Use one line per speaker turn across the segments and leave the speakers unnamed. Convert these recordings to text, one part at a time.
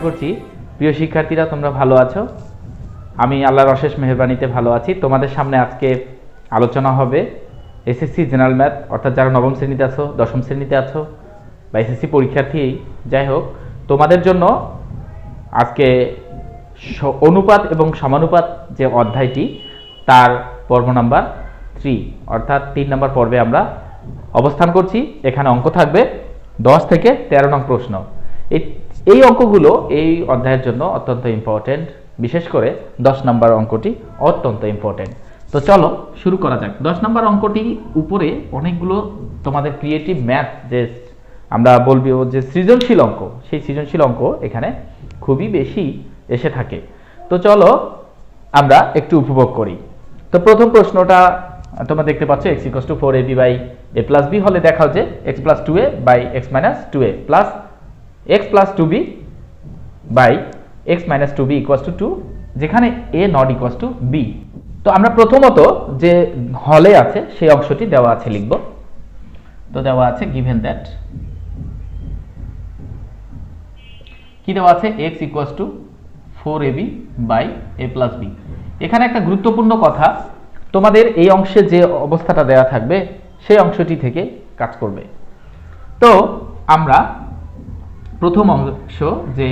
করছি প্রিয় শিক্ষার্থীরা তোমরা ভালো আছো। আমি আল্লাহর অশেষ মেহেরবানিতে ভালো আছি। তোমাদের সামনে আজকে আলোচনা হবে এসএসসি জেনারেল ম্যাথ, অর্থাৎ যারা নবম শ্রেণীতে আছো, দশম শ্রেণীতে আছো বা এসএসসি পরীক্ষার্থী, যাই হোক তোমাদের জন্য আজকে অনুপাত এবং সমানুপাত যে অধ্যায়টি তার পর্ব নাম্বার 3 অর্থাৎ 3 নম্বর পর্বে আমরা অবস্থান করছি। এখানে অঙ্ক থাকবে 10 থেকে 13 নং প্রশ্ন। এই অঙ্কগুলো এই অধ্যায়ের জন্য অত্যন্ত ইম্পর্টেন্ট, বিশেষ করে 10 নম্বর অঙ্কটি অত্যন্ত ইম্পর্টেন্ট। তো চলো শুরু করা যাক। 10 নম্বর অঙ্কটি উপরে অনেকগুলো তোমাদের ক্রিয়েটিভ ম্যাথ, যে আমরা বলবো যে সৃজনশীল অঙ্ক, সেই সৃজনশীল অঙ্ক এখানে খুবই বেশি এসে থাকে। তো চলো আমরা একটু উপভোগ করি। তো প্রথম প্রশ্নটা তোমরা দেখতে পাচ্ছ x = 4ab by a plus b হলে দেখাও যে x plus 2a by x minus 2a plus x plus 2b by x minus 2b equals to 2, যেখানে a not equals to b। তো আমরা প্রথমত যে হলে আছে সেই অংশটি দেওয়া আছে লিখব। তো দেওয়া আছে given that কি দেওয়া আছে x equals to 4ab by a plus b। এখানে একটা গুরুত্বপূর্ণ কথা, তোমাদের এই অংশে যে অবস্থাটা দেওয়া থাকবে সেই অংশটি থেকে কাজ করবে। তো আমরা প্রথম অংশ যে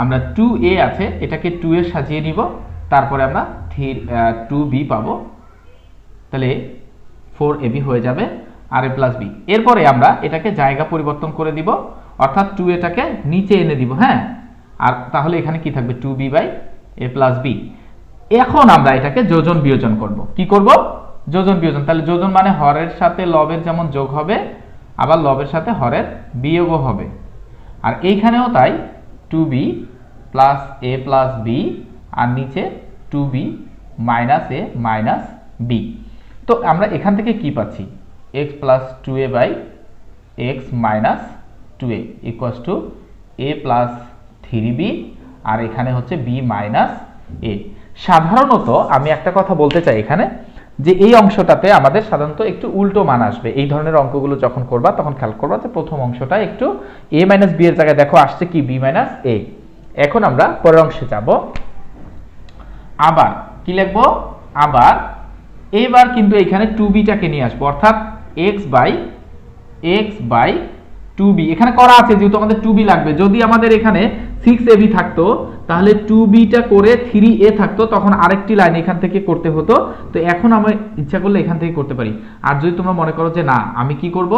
আমরা 2a আছে এটাকে 2 এ সাজিয়ে নিব, তারপরে আমরা 2b পাবো, তাহলে 4ab হয়ে যাবে আর a plus b। এরপরে আমরা এটাকে জায়গা পরিবর্তন করে দিব, অর্থাৎ 2 এটাকে নিচে এনে দিব, হ্যাঁ, আর তাহলে এখানে কি থাকবে 2b by a plus b। এখন আমরা এটাকে যোজন বিয়োজন করব। কি করব? যোজন বিয়োজন। তাহলে যোজন মানে হরের সাথে লবের যেমন যোগ হবে, আবার লবের সাথে হরের বিয়োগও হবে। আর এইখানেও তাই 2b plus a plus b আর নিচে 2b minus a minus b। তো আমরা এখান থেকে কি পাচ্ছি? x plus 2a by x minus 2a equals to a plus 3b আর এখানে হচ্ছে b minus a। সাধারণত আমি একটা কথা বলতে চাই এখানে, যে এই অংশটাতে আমাদের সাধারণত একটু উল্টো মান আসবে। এই ধরনের অঙ্কগুলো যখন করবা তখন খেয়াল করবা যে প্রথম অংশটা একটু a minus b এর জায়গায় দেখো আসছে কি b minus a। এখন আমরা পরের অংশে যাব। আবার কি লিখবো? আবার এবার কিন্তু এখানে 2b টাকে নিয়ে আসবো, অর্থাৎ x by 2b এখানে করা আছে, যেহেতু আমাদের 2b লাগবে। যদি আমাদের এখানে 6ab থাকতো তাহলে 2b টা করে 3a থাকতো, তখন আরেকটি লাইন এখান থেকে করতে হতো। তো এখন আমরা ইচ্ছা করলে এখান থেকে করতে পারি। আর যদি তোমরা মনে করো যে না আমি কি করব,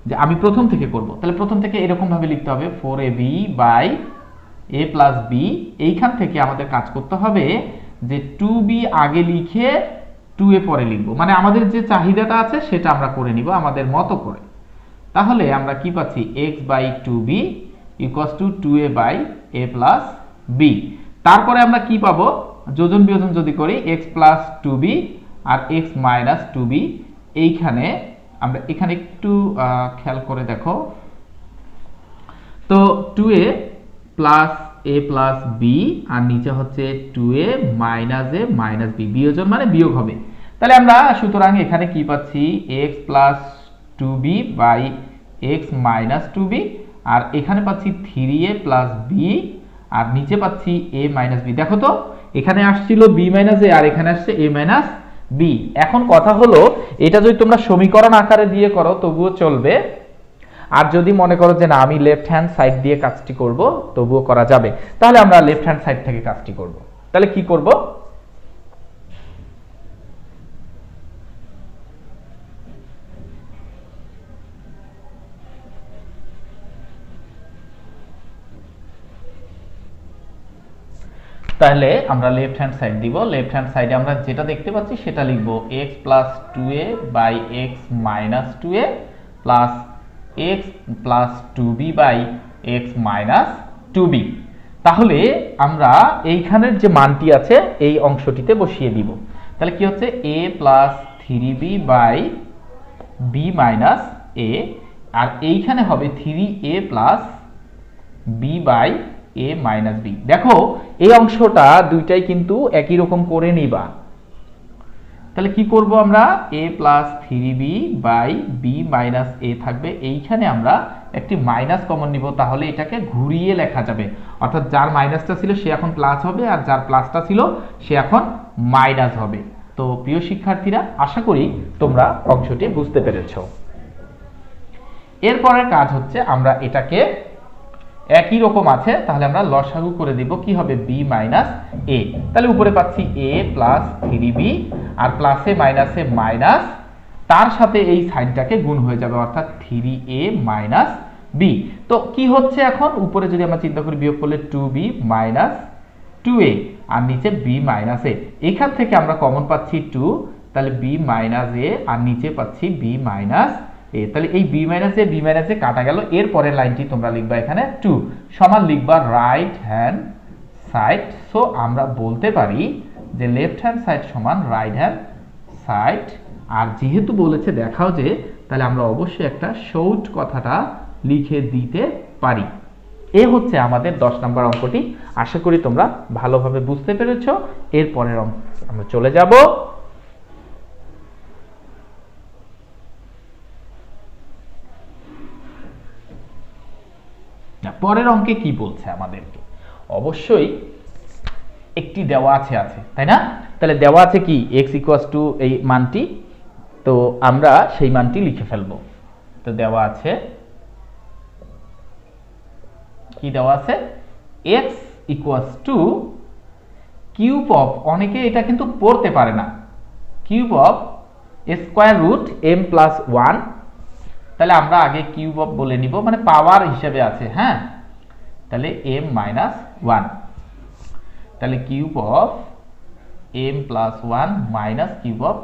যে আমি প্রথম থেকে করব, তাহলে প্রথম থেকে এরকম ভাবে লিখতে হবে 4ab by a plus b। এইখান থেকে আমাদের কাজ করতে হবে যে 2b আগে লিখে 2a পরে লিখবো, মানে আমাদের যে চাহিদাটা আছে সেটা আমরা করে নিব আমাদের মতো করে। তাহলে আমরা কি পাচ্ছি? x by 2b equals to 2a by a plus b। তারপরে আমরা কি পাবো? যোজন বিয়োজন যদি করি x plus 2b আর x minus 2b, এইখানে আমরা এখানে একটু খেয়াল করে দেখো। তো 2a plus a plus b আর নিচে হচ্ছে 2a minus a minus b, বিয়োজন মানে বিয়োগ হবে। তাহলে আমরা সুতরাং এখানে কি পাচ্ছি? x plus 2b by x minus 2b আর এখানে পাচ্ছি 3a plus b আর নিচে পাচ্ছি a minus b। দেখো তো এখানে আসছিল b minus a আর এখানে আসছে a minus b। এখন কথা হলো এটা যদি তোমরা সমীকরণ আকারে দিয়ে করো তবুও চলবে, আর যদি মনে করো যে না আমি লেফট হ্যান্ড সাইড দিয়ে কাজটি করব তবুও করা যাবে। তাহলে আমরা লেফট হ্যান্ড সাইড থেকে কাজটি করব। তাহলে কি করব? তাহলে আমরা লেফট হ্যান্ড সাইড দিব। লেফট হ্যান্ড সাইডে আমরা যেটা দেখতে পাচ্ছি সেটা লিখব x plus 2a by x minus 2a plus x plus 2b by x minus 2b। তাহলে আমরা এইখানের যে মানটি আছে এই অংশটিতে বসিয়ে দিব। তাহলে কি হচ্ছে? a plus 3b by b minus a আর এইখানে হবে 3a plus b by a minus b। দেখো এই অংশটা দুইটাই কিন্তু একই রকম করে নিবা। তাহলে কি করব আমরা, a plus three B by B minus A থাকবে, এইখানে আমরা একটি মাইনাস কমন নিব, তাহলে এটাকে ঘুরিয়ে লেখা যাবে, অর্থাৎ যার মাইনাসটা ছিল সে এখন প্লাস হবে, আর যার প্লাসটা ছিল সে এখন মাইনাস হবে। তো প্রিয় শিক্ষার্থীরা, আশা করি তোমরা অংশটি বুঝতে পেরেছো। এরপরের কাজ হচ্ছে আমরা এটাকে একই রকম আছে, তাহলে আমরা লসাগু করে দিব, কি হবে বি মাইনাস এ, তাহলে উপরে পাচ্ছি এ প্লাস থ্রি বি, আর প্লাসে মাইনাসে মাইনাস, তার সাথে এই সাইনটাকে গুণ হয়ে যাবে, অর্থাৎ থ্রি এ মাইনাস বি। তো কি হচ্ছে এখন, উপরে যদি আমরা চিন্তা করি বিয়োগ করলে টু বি মাইনাস টু এ, আর নিচে বি মাইনাস এ, এখান থেকে আমরা কমন পাচ্ছি টু, তাহলে বি মাইনাস এ, আর নিচে পাচ্ছি বি মাইনাস এ, তাহলে এই বি মাইনাস এ কাটা গেল। এর পরের লাইনটি তোমরা লিখবা এখানে টু সমান লিখবা রাইট হ্যান্ড সাইড। সো আমরা বলতে পারি যে লেফট হ্যান্ড সাইড সমান রাইট হ্যান্ড সাইড, আর যেহেতু বলেছে দেখাও যে, তাহলে আমরা অবশ্যই একটা শর্ট কথাটা লিখে দিতে পারি। এ হচ্ছে আমাদের 10 নম্বর অঙ্কটি। আশা করি তোমরা ভালোভাবে বুঝতে পেরেছো। এর পরের অঙ্ক আমরা চলে যাব। পরের অঙ্কে কি বলছে আমাদেরকে, অবশ্যই একটি দেওয়া আছে, তাই না? তাহলে দেওয়া আছে কি x ইকুয়ালস টু এই মানটি, তো আমরা সেই মানটি লিখে ফেলবো। তো দেওয়া আছে, কি দেওয়া আছে, x equals to cube of, অনেকে এটা কিন্তু পড়তে পারে না, cube of square root m plus 1, তাহলে আমরা আগে কিউব অফ বলে নিব, মানে পাওয়ার হিসেবে আছে, হ্যাঁ, তাহলে m মাইনাস 1, তাহলে cube of m plus 1 minus cube of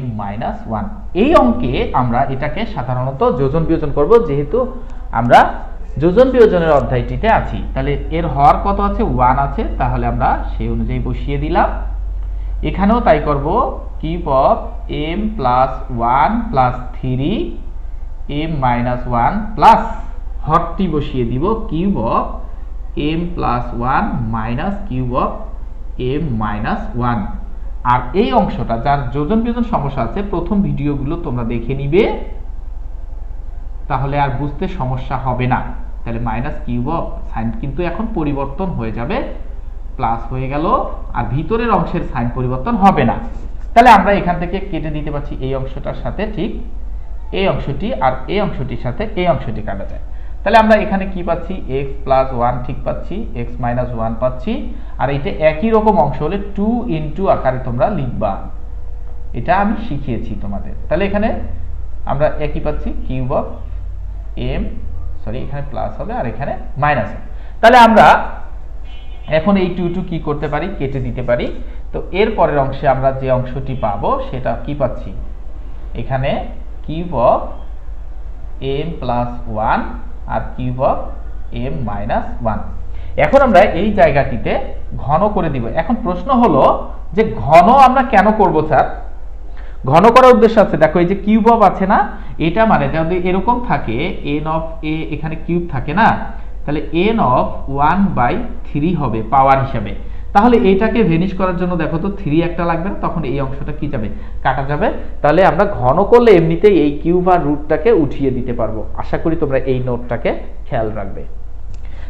m minus 1। এই অঙ্কে আমরা এটাকে সাধারণত যোজন বিয়োজন করব, যেহেতু আমরা যোজন বিয়োজনের অধ্যায়টিতে আছি। তাহলে এর হর কত আছে, 1 আছে, তাহলে আমরা সেই অনুযায়ী বসিয়ে দিলাম। এখানেও তাই করব, cube of m plus 1 plus 3 m minus 1 plus হরটি বসিয়ে দিব cube of m plus 1 minus cube of m minus 1। আর এই অংশটা যার যোজন বিয়োজন সমস্যা আছে, প্রথম ভিডিওগুলো তোমরা দেখে নিবে, তাহলে আর বুঝতে সমস্যা হবে না। তাহলে মাইনাস কিউব অফ, সাইন কিন্তু এখন পরিবর্তন হয়ে যাবে, প্লাস হয়ে গেল, আর ভিতরের অংশের সাইন পরিবর্তন হবে না। তাহলে আমরা এখান থেকে কেটে দিতে পারছি এই অংশটার সাথে, ঠিক এই অংশটি, আর এই অংশটির সাথে এই অংশটি কাটা যায়। তাহলে আমরা এখানে কি পাচ্ছি, x প্লাস 1 ঠিক পাচ্ছি, x মাইনাস 1 পাচ্ছি, আর এটা একই রকম অংশ হলে 2 ইনটু আকারে তোমরা লিখবা, এটা আমি শিখিয়েছি তোমাদের। তাহলে এখানে আমরা একই পাচ্ছি কিউব অফ m, সরি এখানে প্লাস হবে আর এখানে মাইনাস হবে। তাহলে আমরা এখন এই 2 কি করতে পারি, কেটে দিতে পারি। তো এর পরের অংশে আমরা যে অংশটি পাবো সেটা কি পাচ্ছি, এখানে কিউব অফ m প্লাস 1 আর কিউব অফ m মাইনাস 1। এখন আমরা এই জায়গাটিতে ঘন করে দিব। এখন প্রশ্ন হলো যে ঘন আমরা কেন করব স্যার? ঘন করার উদ্দেশ্য আছে, দেখো এই যে কিউব অফ আছে না, এটা মানে যদি এরকম থাকে n অফ a, এখানে কিউব থাকে না, তাহলে n অফ 1/3 হবে পাওয়ার হিসাবে। তাহলে এটাকে ভেনিশ করার জন্য দেখো তো 3 একটা লাগবে না, তখন এই অংশটা কি যাবে, কাটা যাবে। তাহলে আমরা ঘন করলে এমনিতেই এই কিউব আর রুটটাকে উঠিয়ে দিতে পারবো। আশা করি তোমরা এই নোটটাকে খেয়াল রাখবে।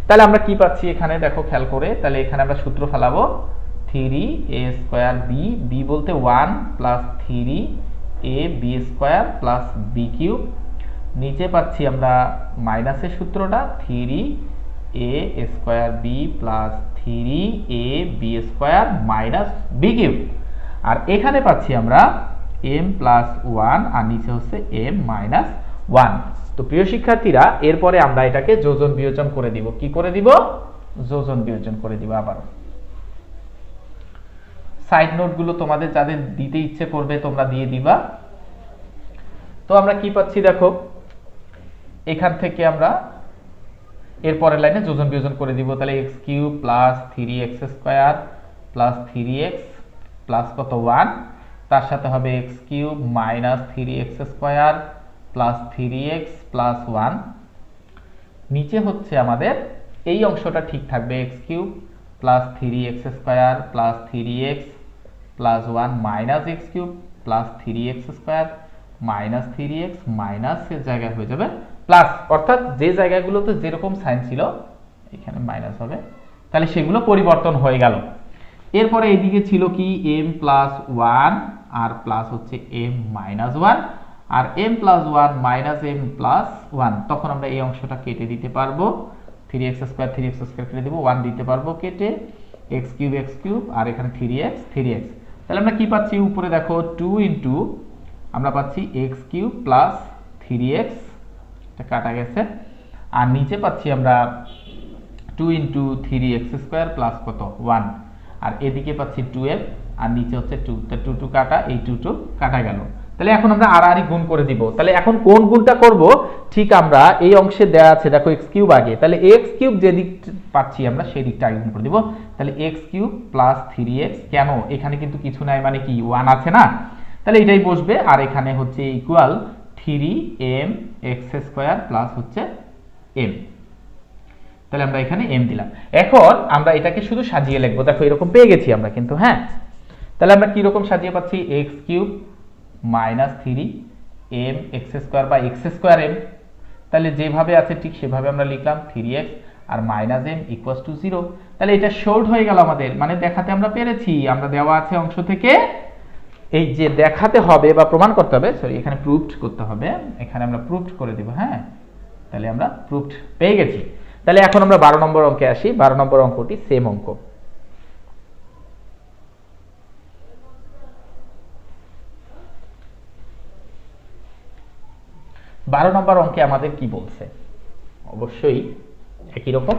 তাহলে আমরা কি পাচ্ছি এখানে, দেখো খেয়াল করে, তাহলে এখানে আমরা সূত্র ফেলাবো 3a স্কয়ার বি, বি বলতে 1 plus 3ab square plus B cube, নিচে পাচ্ছি আমরা মাইনাসের সূত্রটা 3a square B plus 3ab square minus B cube, আর এখানে পাচ্ছি আমরা m প্লাস 1 আর নিচে হচ্ছে m মাইনাস 1। তো প্রিয় শিক্ষার্থীরা, এরপরে আমরা এটাকে যোজন বিয়োজন করে দিব। কি করে দিব, যোজন বিয়োজন করে দিব। আবার সাইড নোটগুলো তোমাদের যাদের দিতে ইচ্ছে করবে তোমরা দিয়ে দিবা। তো আমরা কি পাচ্ছি দেখো, এখান থেকে আমরা এরপরের লাইনে যোজন বিয়োজন করে দিব। তাহলে x cube plus 3x square plus 3x plus কত 1, তার সাথে হবে x cube minus 3x square plus 3x plus 1, নিচে হচ্ছে আমাদের এই অংশটা ঠিক থাকবে, x cube plus 3x square plus 3x plus 1 minus x cube plus 3x square minus 3x minus এর জায়গায় হয়ে যাবে প্লাস, অর্থাৎ যে জায়গাগুলোতে যেরকম সাইন ছিল এখানে মাইনাস হবে, তাহলে সেগুলো পরিবর্তন হয়ে গেল। এরপরে এইদিকে ছিল কি m প্লাস 1 আর প্লাস হচ্ছে m মাইনাস 1 আর m plus 1 minus m plus 1, তখন আমরা এই অংশটা কেটে দিতে পারবো, 3x স্কোয়ার কেটে দেবো, 1 দিতে পারবো কেটে, x কিউব আর এখানে 3x, তাহলে আমরা কি পাচ্ছি উপরে দেখো 2 ইন্টু আমরা পাচ্ছি x কিউব প্লাস 3x, এটা কাটা গেছে, আর নিচে পাচ্ছি আমরা 2 ইন্টু 3x স্কোয়ার প্লাস কত 1, আর এদিকে পাচ্ছি 2f আর নিচে হচ্ছে 2, তা 2 কাটা, এই 2 কাটা গেল। তাহলে এখন আমরা আড়াআড়ি গুণ করে দিব। তাহলে এখন কোন গুণটা করব, ঠিক আমরা এই অংশে দেওয়া আছে দেখো x কিউব আগে, তাহলে x কিউব যে দিক পাচ্ছি আমরা সেই দিকটা আগে গুণ করে দিব। তাহলে x কিউব প্লাস 3x, কেন এখানে কিন্তু কিছু নাই মানে কি 1 আছে না, তাহলে এটাই বসবে, আর এখানে হচ্ছে ইকুয়াল 3mx স্কয়ার প্লাস হচ্ছে m, তাহলে আমরা এখানে m দিলাম। এখন আমরা এটাকে শুধু সাজিয়ে লিখবো, দেখো এরকম পেয়ে গেছি আমরা কিন্তু, হ্যাঁ, তাহলে আমরা কি রকম সাজিয়ে পাচ্ছি x cube minus 3 m x square বা x স্কয়ার m, তাহলে যেভাবে আছে ঠিক সেভাবে আমরা লিখলাম 3x আর মাইনাস m ইকুয়ালস টু 0, তাহলে এটা শর্ট হয়ে গেল আমাদের, মানে দেখাতে আমরা পেরেছি, আমরা দেওয়া আছে অংশ থেকে এই যে দেখাতে হবে বা প্রমাণ করতে হবে, সরি এখানে প্রুভড করতে হবে, এখানে আমরা প্রুভড করে দিব, হ্যাঁ, তাহলে আমরা প্রুভড পেয়ে গেছি। তাহলে এখন আমরা 12 নম্বর অঙ্কে আসি। 12 নম্বর অঙ্কটি সেম অঙ্ক। 12 নম্বর অঙ্কে আমাদের কি বলছে, অবশ্যই একই রকম,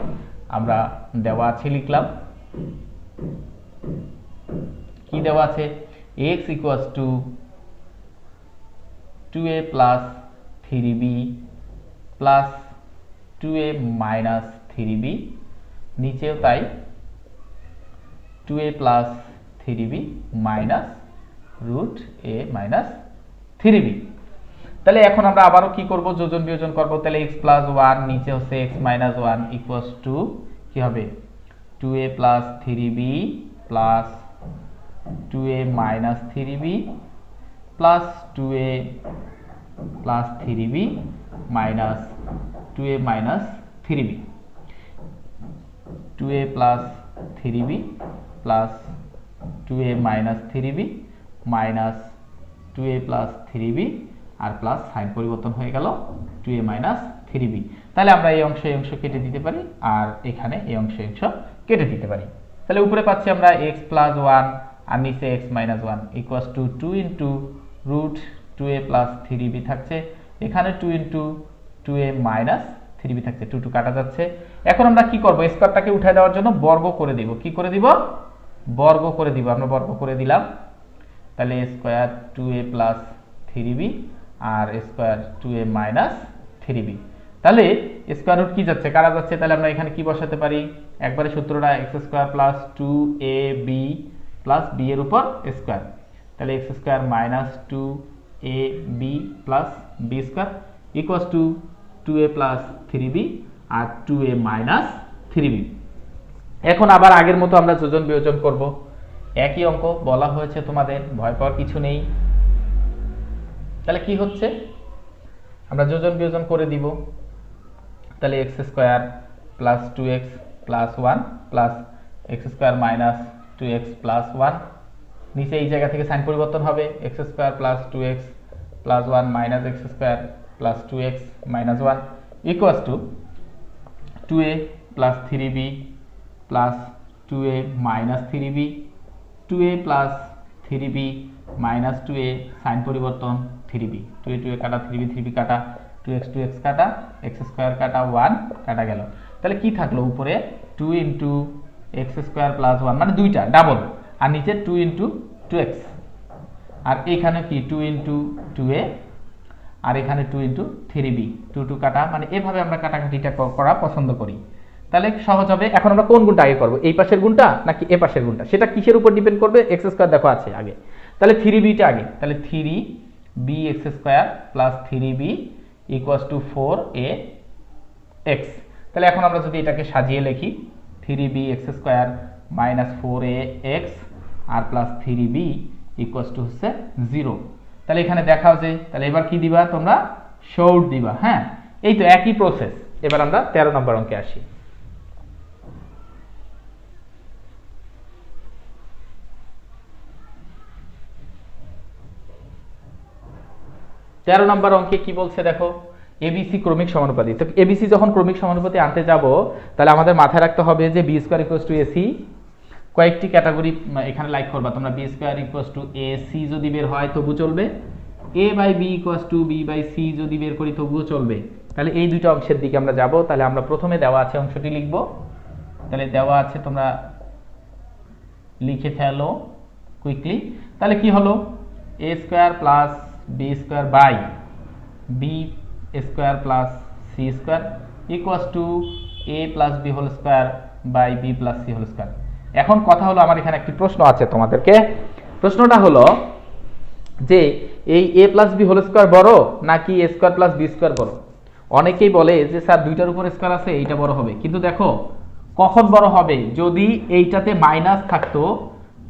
আমরা দেওয়া আছে লিখলাম, কি দেওয়া আছে x equals to 2a plus 3b plus 2a minus 3b, নিচেও তাই 2a plus 3b minus root a minus 3b। তাহলে এখন আমরা আবারও কি করব, যোজন বিয়োজন করব, তাহলে x প্লাস 1 নিচে হচ্ছে x মাইনাস 1 ইকুয়ালস টু কি হবে 2a plus 3b plus 2a minus 3b plus 2a plus 3b minus 2a minus 3b, 2a plus 3b plus 2a minus 3b minus 2a plus 3b আর plus sign পরিবর্তন হয়ে গেল 2a minus 3b। তাহলে আমরা এই অংশ কেটে দিতে পারি আর এখানে এই অংশ কেটে দিতে পারি। তাহলে উপরে পাচ্ছি আমরা x প্লাস 1 আর নিচে x minus 1 equals to 2 into root 2a plus 3b থাকছে, এখানে 2 ইন্টু 2a মাইনাস 3b থাকছে, 2 কাটা যাচ্ছে। এখন আমরা কি করব, স্কয়ারটাকে উঠায় দেওয়ার জন্য বর্গ করে দিব, কি করে দিব বর্গ করে দিব, আমরা বর্গ করে দিলাম, তাহলে স্কয়ার 2a প্লাস 3b আর স্কয়ার 2a মাইনাস 3b, তাহলে স্কয়ার রুট কি যাচ্ছে কাটা যাচ্ছে, তাহলে আমরা এখানে কি বসাতে পারি, একবারে সূত্রটা x square plus 2ab plus b এর উপর স্কয়ার, তাহলে x square minus 2ab plus b square equals to 2a plus 3b আর 2a মাইনাস 3b। এখন আবার আগের মতো আমরা যোজন বিয়োজন করব, একই অঙ্ক বলা হয়েছে তোমাদের, ভয় পাওয়ার কিছু নেই। তাহলে কি হচ্ছে, আমরা যোজন বিয়োজন করে দিব, তাহলে x square plus 2x plus 1 plus x square minus 2x plus 1, নিচে এই জায়গা থেকে সাইন পরিবর্তন হবে, x square plus 2x plus 1 minus x square plus 2x minus 1 equals to 2a plus 3b plus 2a minus 3b, 2a plus 3b minus 2a sign পরিবর্তন 3b, 2a কাটা 3b কাটা 2x কাটা x square কাটা 1 কাটা গেল। তাহলে কি থাকলো উপরে 2 ইন্টু x স্কয়ার প্লাস 1 মানে দুইটা ডাবল, আর নিচে 2 ইন্টু 2x, আর এখানে কি 2 ইন্টু 2a আর এখানে 2 ইন্টু 3b, 2 কাটা, মানে এভাবে আমরা কাটাকাটিটা করা পছন্দ করি। তাহলে সহজ হবে। এখন আমরা কোন গুণটা আগে করব, এই পাশের গুণটা নাকি এ পাশের গুণটা, সেটা কিসের উপর ডিপেন্ড করবে, x স্কয়ার দেখো আছে আগে, তাহলে 3bটা আগে, তাহলে 3bx square plus 3b equals two 4ax। তাহলে এখন আমরা যদি এটাকে সাজিয়ে লিখি 3bx স্কয়ার মাইনাস 4ax আর প্লাস 3b ইকুয়ালস টু হচ্ছে 0। তাহলে এখানে দেখাও যে তাহলে এবার কি দিবা তোমরা শর্ট দিবা। হ্যাঁ, এই তো একই প্রসেস। এবার আমরা 13 নম্বর অঙ্কে আসি। 13 নম্বর অঙ্কে কি বলছে দেখো, এবিসি ক্রমিক সমানুপাতি। তো এবিসি যখন ক্রমিক সমানুপাতি আনতে যাব তাহলে আমাদের মাথায় রাখতে হবে যে B square equals to AC, কয়েকটি ক্যাটাগরি এখানে লাইক করবা তোমরা। B square equals to AC যদি বের হয় তবু চলবে, A by B equals to B by C যদি বের করি তবুও চলবে। তাহলে এই দুটো অংশের দিকে আমরা যাব। তাহলে আমরা প্রথমে দেওয়া আছে অংশটি লিখব। তাহলে দেওয়া আছে তোমরা লিখে ফেলো কুইকলি। তাহলে কি হলো, A square plus B square by B square plus C square equals to A plus B whole square by B plus C whole square. এখন কথা হলো, আমার এখানে একটি প্রশ্ন আছে তোমাদেরকে। প্রশ্নটা হলো যে এই এ প্লাস বি হোল স্কয়ার বড় নাকি এ স্কয়ার প্লাস বি স্কয়ার বড়? অনেকেই বলে যে স্যার দুইটার উপর স্কয়ার আছে, এইটা বড় হবে। কিন্তু দেখো কখন বড় হবে, যদি এইটাতে মাইনাস থাকতো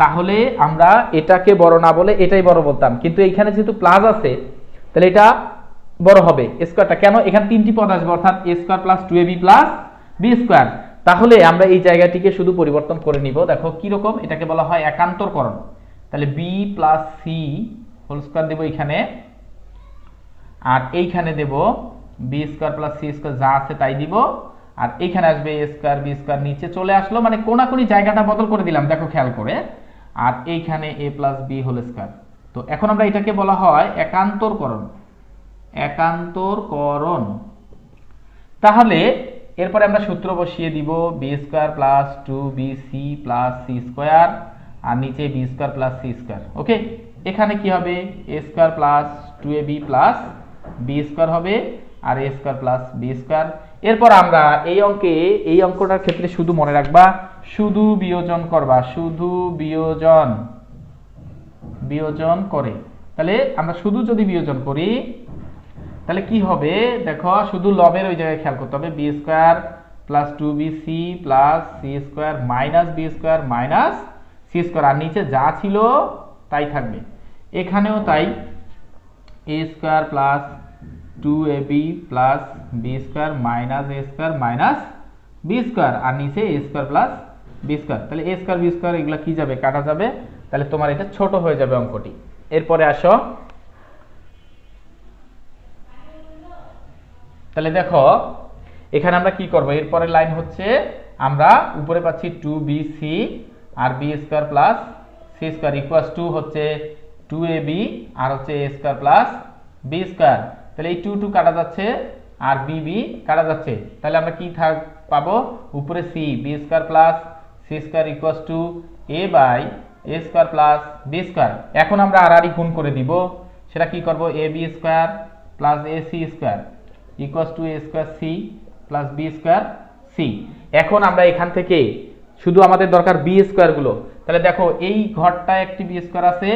তাহলে আমরা এটাকে বড় না বলে এটাই বড় বলতাম। কিন্তু এইখানে যেহেতু প্লাস আছে তাহলে এটা বড় হবে স্কয়ারটা। কেন? এখানে তিনটি পদ আসবে, অর্থাৎ A square plus 2ab plus B square. তাহলে আমরা এই জায়গাটিকে শুধু পরিবর্তন করে নিব। দেখো কি রকম, এটাকে বলা হয় একান্তরকরণ। তাহলে B plus C whole square দেব এইখানে, আর এইখানে দেব B square plus C square, যা আছে তাই দিব। আর এইখানে আসবে এ স্কয়ার বি স্কয়ার, নিচে চলে আসলো, মানে কোনাকুনি জায়গাটা বদল করে দিলাম, দেখো খেয়াল করে। আর এইখানে এ প্লাস বি হোল স্কয়ার। তো এখন আমরা এটাকে বলা হয় একান্তরকরণ। একান্তরকরণ। তাহলে এরপরে আমরা সূত্র বসিয়ে দিব, B square plus 2bc plus C square, আর নিচে B square plus C square. Okay, এখানে কি হবে, A square plus 2ab plus B square হবে, আর A square plus B square. এরপর আমরা এই অঙ্কে, এই অঙ্কটার ক্ষেত্রে শুধু মনে রাখবা শুধু বিয়োজন করবা, শুধু বিয়োজন করে। তাহলে আমরা শুধু যদি বিয়োজন করি তাহলে কি হবে দেখো, শুধু লবের ওই জায়গায় খেয়াল করতে হবে, B square plus 2bc plus C square minus B square minus C square, আর নিচে যা ছিল তাই থাকবে। এখানেও তাই, A square plus 2ab plus B square minus A square minus B square, আর নিচে A square plus B square. তাহলে এ স্কয়ার বি স্কয়ার এগুলা কি যাবে, কাটা যাবে। তাহলে তোমার এটা ছোট হয়ে যাবে অঙ্কটি। এরপরে আসো, তাহলে দেখো এখানে আমরা কি করব, এরপরের লাইন হচ্ছে আমরা উপরে পাচ্ছি 2bc আর B square plus C square equals to হচ্ছে 2ab আর হচ্ছে A square plus B square. তাহলে এই 2 কাটা যাচ্ছে আর বি কাটা যাচ্ছে। তাহলে আমরা কি পাবো, উপরে c B square plus C square equals to a by A square plus B square. এখন আমরা আর গুণ করে দিব, সেটা কি করব, A B square plus A C square equals to A square C plus B square C. এখন আমরা এখান থেকে শুধু আমাদের দরকার বি স্কয়ার গুলো। তাহলে দেখো এই ঘরটায় একটি বি স্কয়ার আছে,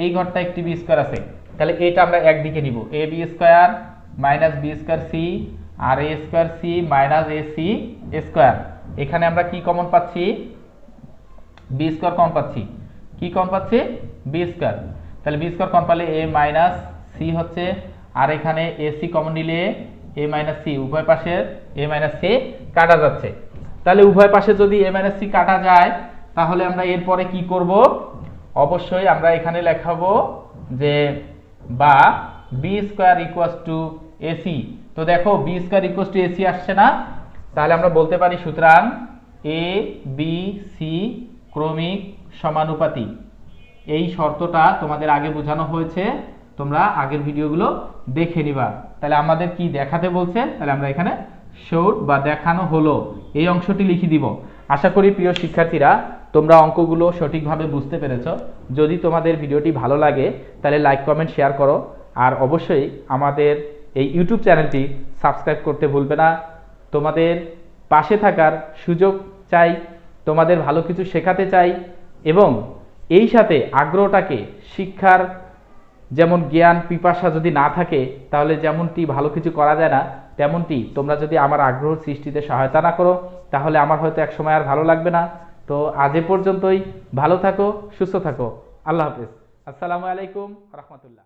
এই ঘরটায় একটি বি স্কয়ার আছে। তাহলে এটা আমরা একদিকে নিব, A B square minus B square C আর A square C minus A C square. এখানে আমরা কি কমন পাচ্ছি, বি স্কয়ার কমন পাচ্ছি। কি কমন পাচ্ছি, বি স্কয়ার। তাহলে বি স্কয়ার কমন পালে এ মাইনাস সি হচ্ছে, আর এখানে এ সি কমন নিলে এ মাইনাস সি, উভয় পাশে এ মাইনাস সি কাটা যাচ্ছে। তাহলে উভয় পাশে যদি এ মাইনাস সি কাটা যায় তাহলে আমরা এরপরে কি করব, অবশ্যই আমরা এখানে লেখাবো যে বা B square equals to AC. তো দেখো B square equals to AC আসছে না, তাহলে আমরা বলতে পারি সুতরাং এ বি সি ক্রমিক সমানুপাতি। এই শর্তটা তোমাদের আগে বোঝানো হয়েছে, তোমরা আগের ভিডিওগুলো দেখে নিবা। তাহলে আমাদের কি দেখাতে বলছে, তাহলে আমরা এখানে শোড বা দেখানো হলো এই অংশটি লিখে দিব। আশা করি প্রিয় শিক্ষার্থীরা তোমরা অঙ্কগুলো সঠিকভাবে বুঝতে পেরেছো। যদি তোমাদের ভিডিওটি ভালো লাগে তাহলে লাইক কমেন্ট শেয়ার করো, আর অবশ্যই আমাদের এই ইউটিউব চ্যানেলটি সাবস্ক্রাইব করতে ভুলবে না। তোমাদের পাশে থাকার সুযোগ চাই, তোমাদের ভালো কিছু শেখাতে চাই, এবং এই সাথে আগ্রহটাকে, শিক্ষার যেমন জ্ঞান পিপাসা যদি না থাকে তাহলে যেমনটি ভালো কিছু করা যায় না, তেমনটি তোমরা যদি আমার আগ্রহ সৃষ্টিতে সহায়তা না করো তাহলে আমার হয়তো একসময় আর ভালো লাগবে না। তো আজ এ পর্যন্তই। ভালো থাকো, সুস্থ থাকো। আল্লাহ হাফেজ। আসসালামু আলাইকুম রহমতুল্লাহ।